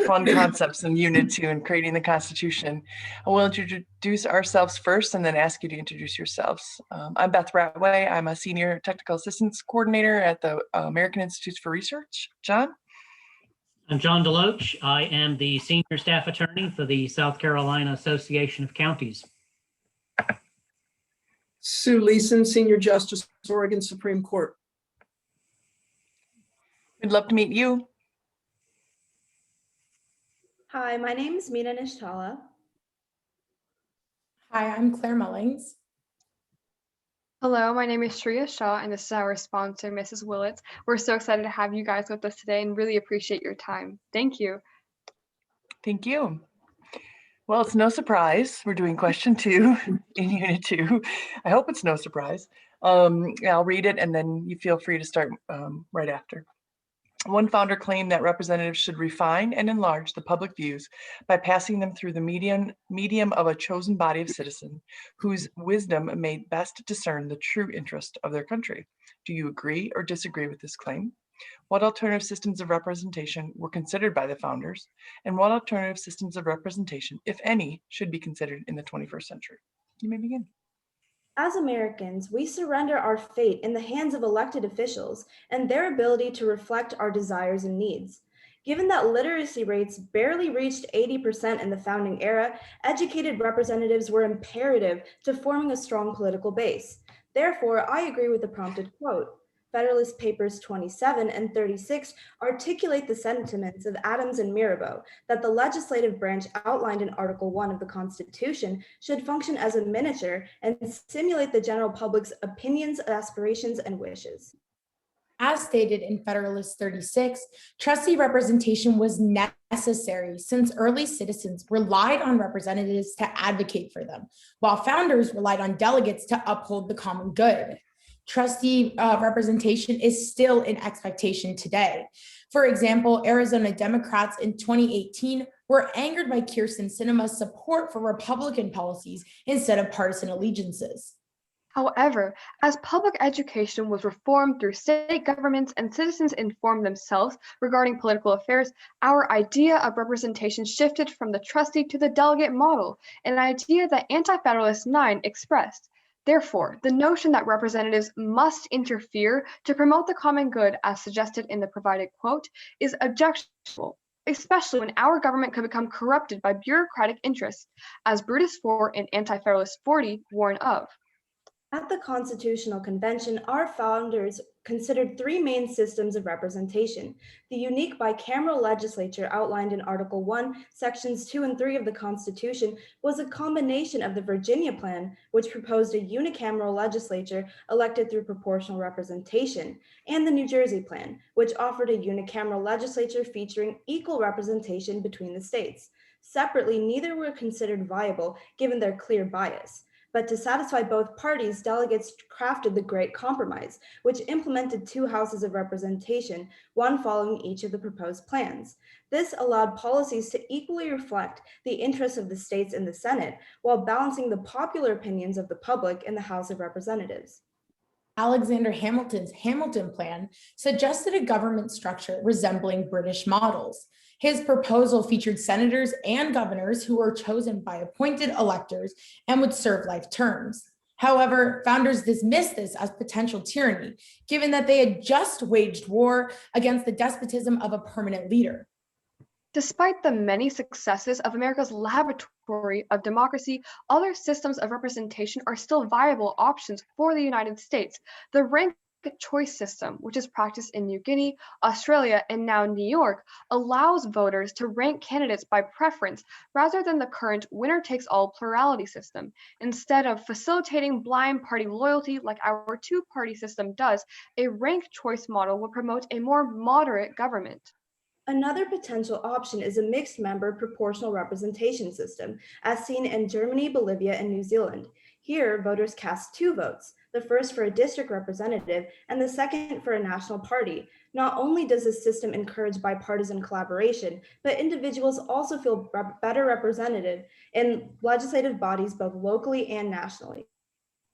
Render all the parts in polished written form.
fun concepts in Unit 2 and creating the Constitution. I will introduce ourselves first and then ask you to introduce yourselves. I'm Beth Ratway. I'm a Senior Technical Assistance Coordinator at the American Institutes for Research. John? I'm John Deloach. I am the Senior Staff Attorney for the South Carolina Association of Counties. Sue Leeson, Senior Justice, Oregon Supreme Court. We'd love to meet you. Hi, my name is Meena Nishtala. Hi, I'm Claire Mullings. Hello, my name is Shreya Shaw, and this is our sponsor, Mrs. Willits. We're so excited to have you guys with us today and really appreciate your time. Thank you. Thank you. Well, it's no surprise. We're doing question 2 in Unit 2. I hope it's no surprise. I'll read it and then you feel free to start right after. One founder claimed that representatives should refine and enlarge the public views by passing them through the medium of a chosen body of citizens whose wisdom may best discern the true interest of their country. Do you agree or disagree with this claim? What alternative systems of representation were considered by the founders? And what alternative systems of representation, if any, should be considered in the 21st century? You may begin. As Americans, we surrender our fate in the hands of elected officials and their ability to reflect our desires and needs. Given that literacy rates barely reached 80% in the founding era, educated representatives were imperative to forming a strong political base. Therefore, I agree with the prompted quote. Federalist Papers 27 and 36 articulate the sentiments of Adams and Mirabeau that the legislative branch outlined in Article 1 of the Constitution should function as a miniature and simulate the general public's opinions, aspirations, and wishes. As stated in Federalist 36, trustee representation was necessary since early citizens relied on representatives to advocate for them, while founders relied on delegates to uphold the common good. Trustee representation is still in expectation today. For example, Arizona Democrats in 2018 were angered by Kyrsten Sinema's support for Republican policies instead of partisan allegiances. However, as public education was reformed through state governments and citizens informed themselves regarding political affairs, our idea of representation shifted from the trustee to the delegate model, an idea that Anti-Federalist 9 expressed. Therefore, the notion that representatives must interfere to promote the common good, as suggested in the provided quote, is objectionable, especially when our government could become corrupted by bureaucratic interests, as Brutus IV and Anti-Federalist 40 warn of. At the Constitutional Convention, our founders considered 3 main systems of representation. The unique bicameral legislature outlined in Article 1, Sections 2 and 3 of the Constitution was a combination of the Virginia Plan, which proposed a unicameral legislature elected through proportional representation, and the New Jersey Plan, which offered a unicameral legislature featuring equal representation between the states. Separately, neither were considered viable given their clear bias. But to satisfy both parties, delegates crafted the Great Compromise, which implemented 2 houses of representation, one following each of the proposed plans. This allowed policies to equally reflect the interests of the states in the Senate, while balancing the popular opinions of the public in the House of Representatives. Alexander Hamilton's Hamilton Plan suggested a government structure resembling British models. His proposal featured senators and governors who were chosen by appointed electors and would serve life terms. However, founders dismissed this as potential tyranny, given that they had just waged war against the despotism of a permanent leader. Despite the many successes of America's laboratory of democracy, other systems of representation are still viable options for the United States. The rank choice system, which is practiced in New Guinea, Australia, and now New York, allows voters to rank candidates by preference rather than the current winner-takes-all plurality system. Instead of facilitating blind party loyalty like our 2-party system does, a ranked choice model would promote a more moderate government. Another potential option is a mixed-member proportional representation system, as seen in Germany, Bolivia, and New Zealand. Here, voters cast 2 votes, the first for a district representative and the second for a national party. Not only does this system encourage bipartisan collaboration, but individuals also feel better represented in legislative bodies both locally and nationally.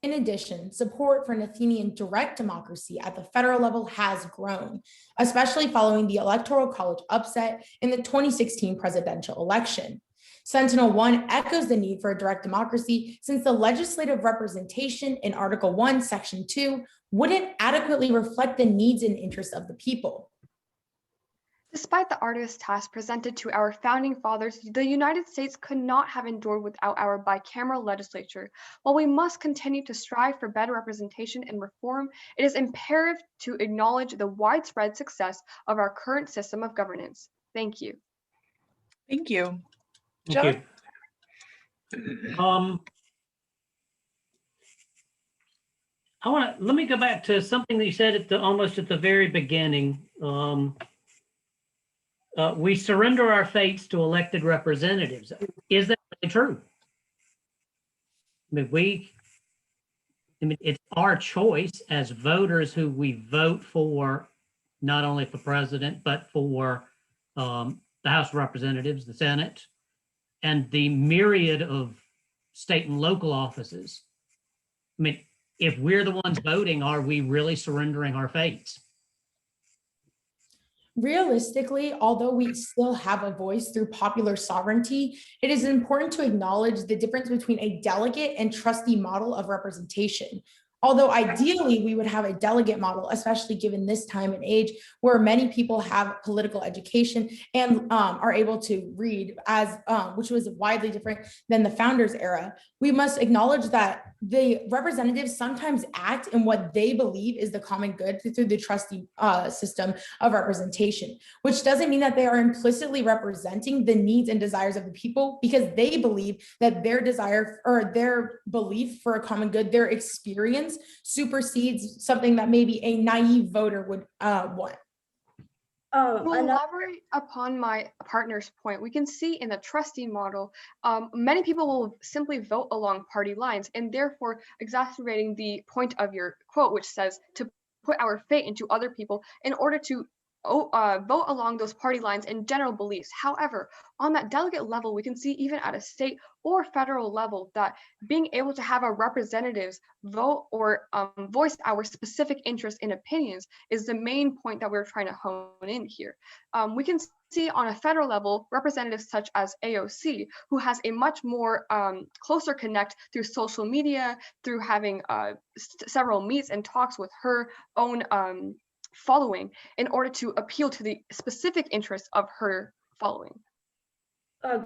In addition, support for an Athenian direct democracy at the federal level has grown, especially following the Electoral College upset in the 2016 presidential election. Sentinel-1 echoes the need for a direct democracy since the legislative representation in Article 1, Section 2 wouldn't adequately reflect the needs and interests of the people. Despite the arduous task presented to our founding fathers, the United States could not have endured without our bicameral legislature. While we must continue to strive for better representation and reform, it is imperative to acknowledge the widespread success of our current system of governance. Thank you. Thank you. Thank John? you. Let me go back to something that you said at almost at the very beginning. We surrender our fates to elected representatives. Is that really true? I mean, it's our choice as voters who we vote for, not only for president, but for the House of Representatives, the Senate, and the myriad of state and local offices. I mean, if we're the ones voting, are we really surrendering our fates? Realistically, although we still have a voice through popular sovereignty, it is important to acknowledge the difference between a delegate and trustee model of representation. Although ideally we would have a delegate model, especially given this time and age where many people have political education and are able to read, which was widely different than the founders era, we must acknowledge that the representatives sometimes act in what they believe is the common good through the trustee system of representation, which doesn't mean that they are implicitly representing the needs and desires of the people, because they believe that their desire or their belief for a common good, their experience supersedes something that maybe a naive voter would want. To elaborate upon my partner's point, we can see in the trustee model, many people will simply vote along party lines, and therefore exacerbating the point of your quote, which says to put our fate into other people in order to vote along those party lines and general beliefs. However, on that delegate level, we can see even at a state or federal level that being able to have our representatives vote or voice our specific interests and opinions is the main point that we're trying to hone in here. We can see on a federal level, representatives such as AOC, who has a much more closer connect through social media, through having several meets and talks with her own following in order to appeal to the specific interests of her following.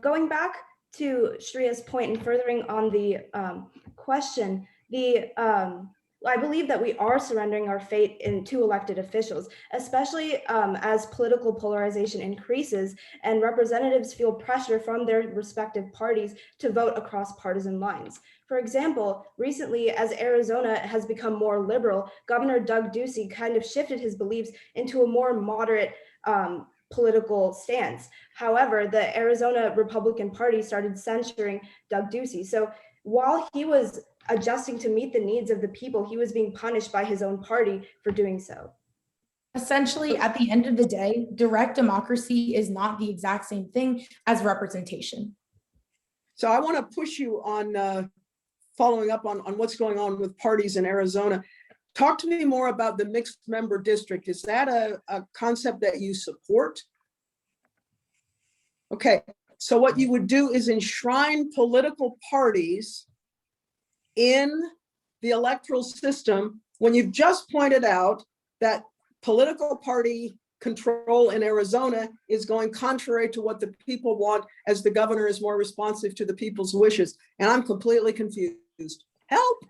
Going back to Shreya's point and furthering on the question, I believe that we are surrendering our fate to elected officials, especially as political polarization increases and representatives feel pressure from their respective parties to vote across partisan lines. For example, recently, as Arizona has become more liberal, Governor Doug Ducey kind of shifted his beliefs into a more moderate political stance. However, the Arizona Republican Party started censuring Doug Ducey. So while he was adjusting to meet the needs of the people, he was being punished by his own party for doing so. Essentially, at the end of the day, direct democracy is not the exact same thing as representation. So I want to push you on following up on what's going on with parties in Arizona. Talk to me more about the mixed member district. Is that a concept that you support? Okay, so what you would do is enshrine political parties in the electoral system when you've just pointed out that political party control in Arizona is going contrary to what the people want, as the governor is more responsive to the people's wishes. And I'm completely confused. Help.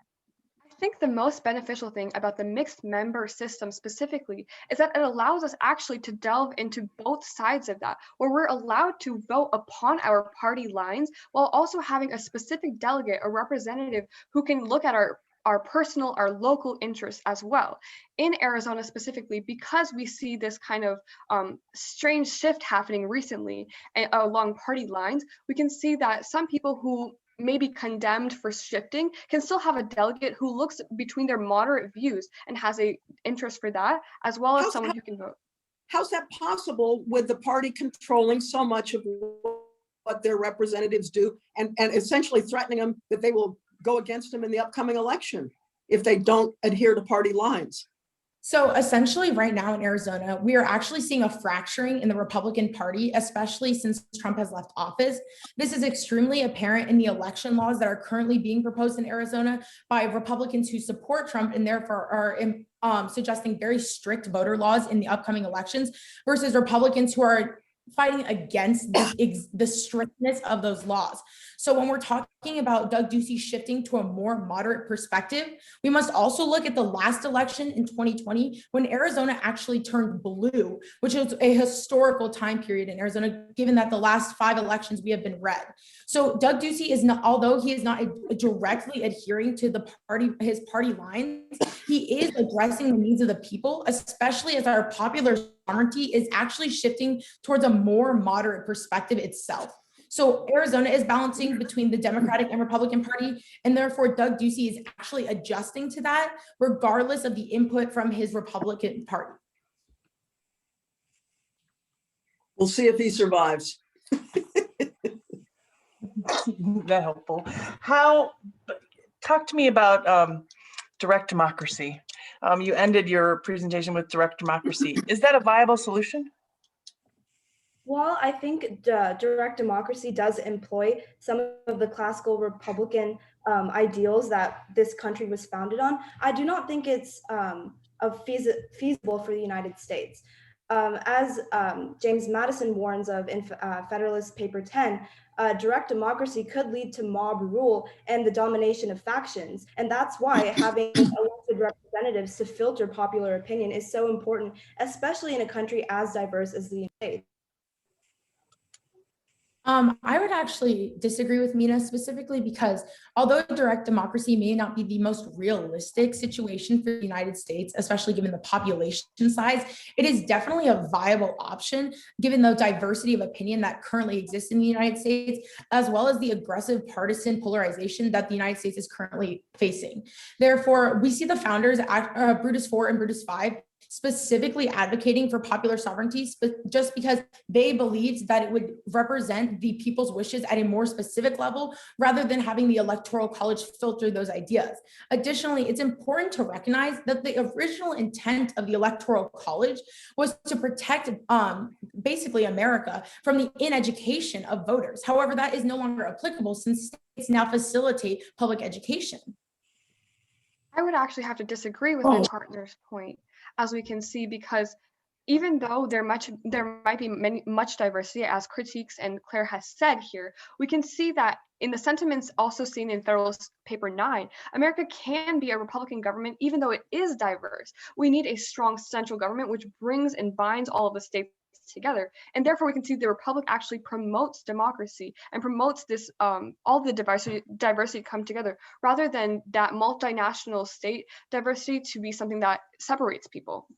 I think the most beneficial thing about the mixed member system specifically is that it allows us actually to delve into both sides of that, where we're allowed to vote upon our party lines while also having a specific delegate or representative who can look at our personal, our local interests as well. In Arizona specifically, because we see this kind of strange shift happening recently along party lines, we can see that some people who may be condemned for shifting can still have a delegate who looks between their moderate views and has a interest for that, as well as someone who can vote. How's that possible with the party controlling so much of what their representatives do and essentially threatening them that they will go against them in the upcoming election? if they don't adhere to party lines. So essentially right now in Arizona, we are actually seeing a fracturing in the Republican Party, especially since Trump has left office. This is extremely apparent in the election laws that are currently being proposed in Arizona by Republicans who support Trump and therefore are suggesting very strict voter laws in the upcoming elections versus Republicans who are fighting against the strictness of those laws. So when we're talking about Doug Ducey shifting to a more moderate perspective, we must also look at the last election in 2020 when Arizona actually turned blue, which is a historical time period in Arizona, given that the last 5 elections we have been red. So Doug Ducey is not, although he is not directly adhering to his party lines, he is addressing the needs of the people, especially as our popular sovereignty is actually shifting towards a more moderate perspective itself. So Arizona is balancing between the Democratic and Republican Party, and therefore Doug Ducey is actually adjusting to that regardless of the input from his Republican Party. We'll see if he survives. That helpful. Talk to me about direct democracy. You ended your presentation with direct democracy. Is that a viable solution? Well, I think direct democracy does employ some of the classical Republican ideals that this country was founded on. I do not think it's feasible for the United States. As James Madison warns of in Federalist Paper 10, direct democracy could lead to mob rule and the domination of factions. And that's why having elected representatives to filter popular opinion is so important, especially in a country as diverse as the United States. I would actually disagree with Mina specifically because although direct democracy may not be the most realistic situation for the United States, especially given the population size, it is definitely a viable option given the diversity of opinion that currently exists in the United States, as well as the aggressive partisan polarization that the United States is currently facing. Therefore, we see the founders, Brutus 4 and Brutus 5, specifically advocating for popular sovereignty, just because they believed that it would represent the people's wishes at a more specific level rather than having the Electoral College filter those ideas. Additionally, it's important to recognize that the original intent of the Electoral College was to protect basically America from the ineducation of voters. However, that is no longer applicable since states now facilitate public education. I would actually have to disagree with my partner's point, as we can see, because even though there might be much diversity, as critiques and Claire has said here, we can see that in the sentiments also seen in Federalist Paper 9, America can be a Republican government even though it is diverse. We need a strong central government which brings and binds all of the states together, and therefore we can see the Republic actually promotes democracy and promotes this all the diversity come together rather than that multinational state diversity to be something that separates people.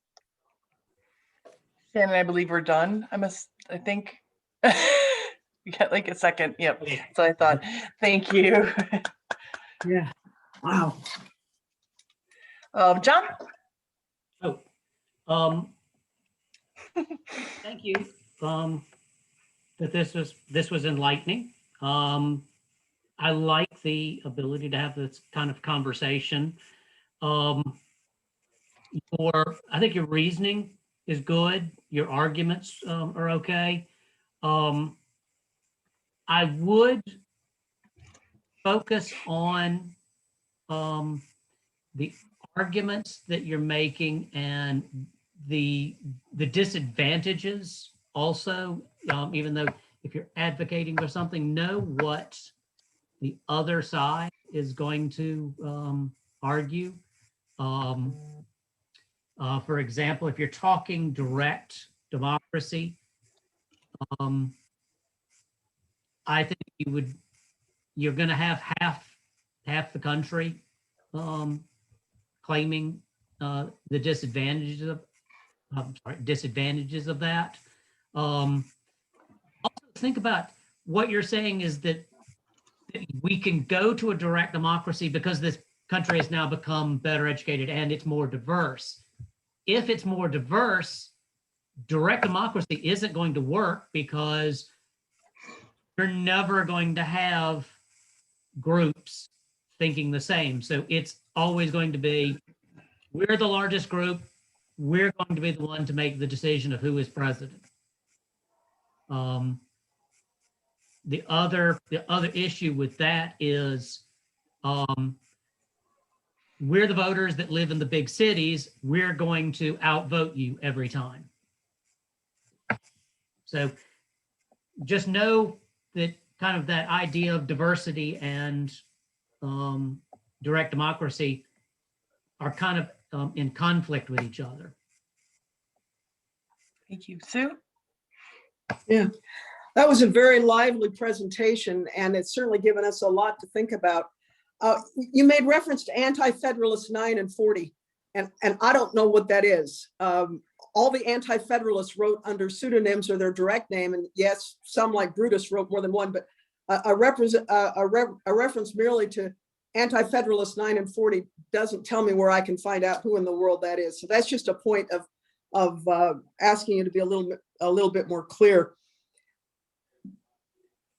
Shannon, I believe we're done. I think you got like a second. Yep. So I thought, thank you. Yeah. Wow. John? Thank you. That this was enlightening. I like the ability to have this kind of conversation. I think your reasoning is good. Your arguments are okay. I would focus on the arguments that you're making and the disadvantages also, even though if you're advocating for something, know what the other side is going to argue. For example, if you're talking direct democracy, I think you're going to have half the country claiming the disadvantages of that. Also think about what you're saying is that we can go to a direct democracy because this country has now become better educated and it's more diverse. If it's more diverse, direct democracy isn't going to work because you're never going to have groups thinking the same. So it's always going to be, we're the largest group. We're going to be the one to make the decision of who is president. The other issue with that is we're the voters that live in the big cities. We're going to outvote you every time. So just know that kind of that idea of diversity and direct democracy are kind of in conflict with each other. Thank you. Sue? Yeah, that was a very lively presentation, and it's certainly given us a lot to think about. You made reference to Anti-Federalists 9 and 40, and I don't know what that is. All the Anti-Federalists wrote under pseudonyms or their direct name, and yes, some like Brutus wrote more than one, but a reference merely to Anti-Federalists 9 and 40 doesn't tell me where I can find out who in the world that is. So that's just a point of asking you to be a little bit more clear.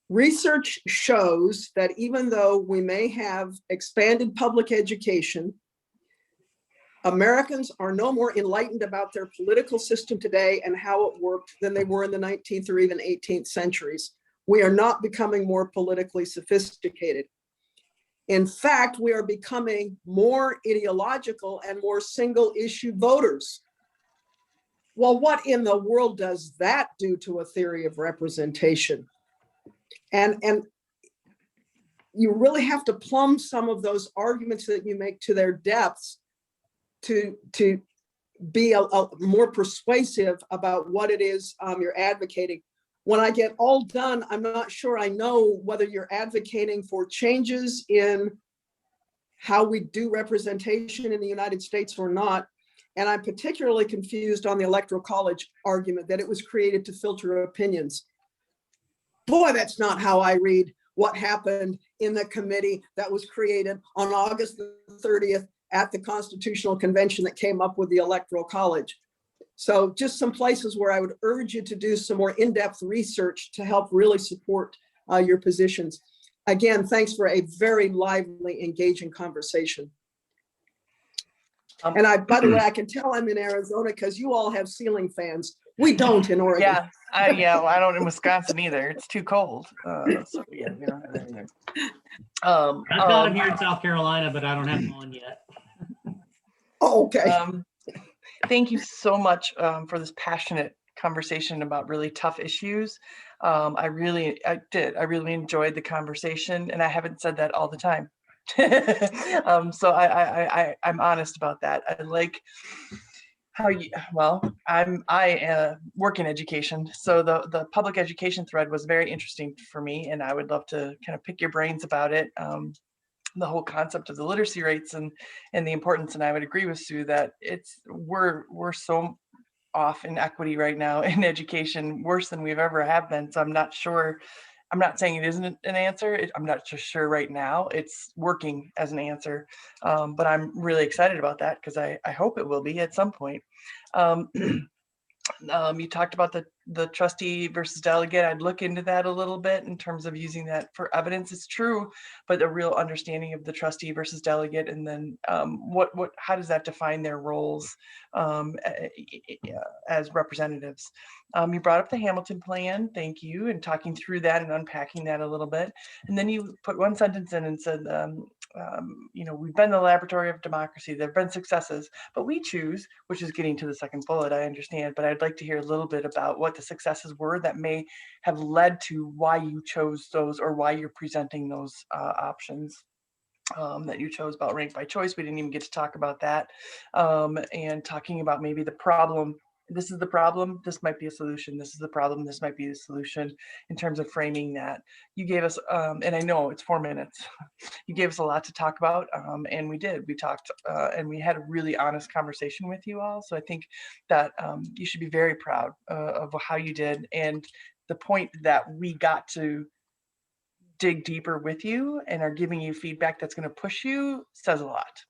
Research shows that even though we may have expanded public education, Americans are no more enlightened about their political system today and how it worked than they were in the 19th or even 18th centuries. We are not becoming more politically sophisticated. In fact, we are becoming more ideological and more single issue voters. Well, what in the world does that do to a theory of representation? And you really have to plumb some of those arguments that you make to their depths to be a more persuasive about what it is you're advocating. When I get all done, I'm not sure I know whether you're advocating for changes in how we do representation in the United States or not. And I'm particularly confused on the Electoral College argument that it was created to filter opinions. Boy, that's not how I read what happened in the committee that was created on August the 30th at the Constitutional Convention that came up with the Electoral College. So just some places where I would urge you to do some more in-depth research to help really support your positions. Again, thanks for a very lively, engaging conversation. And by the way, I can tell I'm in Arizona because you all have ceiling fans. We don't in Oregon. Yeah, well, I don't in Wisconsin either. It's too cold. So yeah, we don't have that either. I've got them here in South Carolina, but I don't have them on yet. Oh, okay. Thank you so much for this passionate conversation about really tough issues. I really enjoyed the conversation, and I haven't said that all the time. So I'm honest about that. I like how you, well, I work in education, so the public education thread was very interesting for me, and I would love to kind of pick your brains about it. The whole concept of the literacy rates and the importance, and I would agree with Sue that we're so off in equity right now in education, worse than we've ever have been. So I'm not sure. I'm not saying it isn't an answer. I'm not just sure right now it's working as an answer, but I'm really excited about that because I hope it will be at some point. You talked about the trustee versus delegate. I'd look into that a little bit in terms of using that for evidence. It's true, but a real understanding of the trustee versus delegate, and then how does that define their roles as representatives? You brought up the Hamilton plan, thank you, and talking through that and unpacking that a little bit. And then you put one sentence in and said, we've been the laboratory of democracy. There have been successes, but we choose, which is getting to the second bullet, I understand, but I'd like to hear a little bit about what the successes were that may have led to why you chose those or why you're presenting those options that you chose about ranked by choice. We didn't even get to talk about that. And talking about maybe the problem. This is the problem, this might be a solution. This is the problem, this might be the solution, in terms of framing that. You gave us, and I know it's 4 minutes, you gave us a lot to talk about, and we did. We talked, and we had a really honest conversation with you all. So I think that you should be very proud of how you did, and the point that we got to dig deeper with you and are giving you feedback that's going to push you says a lot.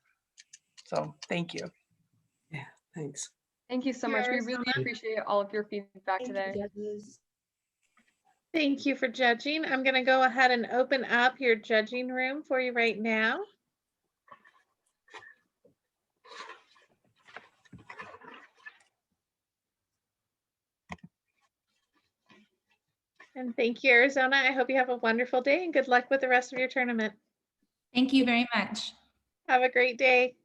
So thank you. Yeah, thanks. Thank you so much. We really appreciate all of your feedback today. Thank you for judging. I'm going to go ahead and open up your judging room for you right now. And thank you, Arizona. I hope you have a wonderful day and good luck with the rest of your tournament. Thank you very much. Have a great day.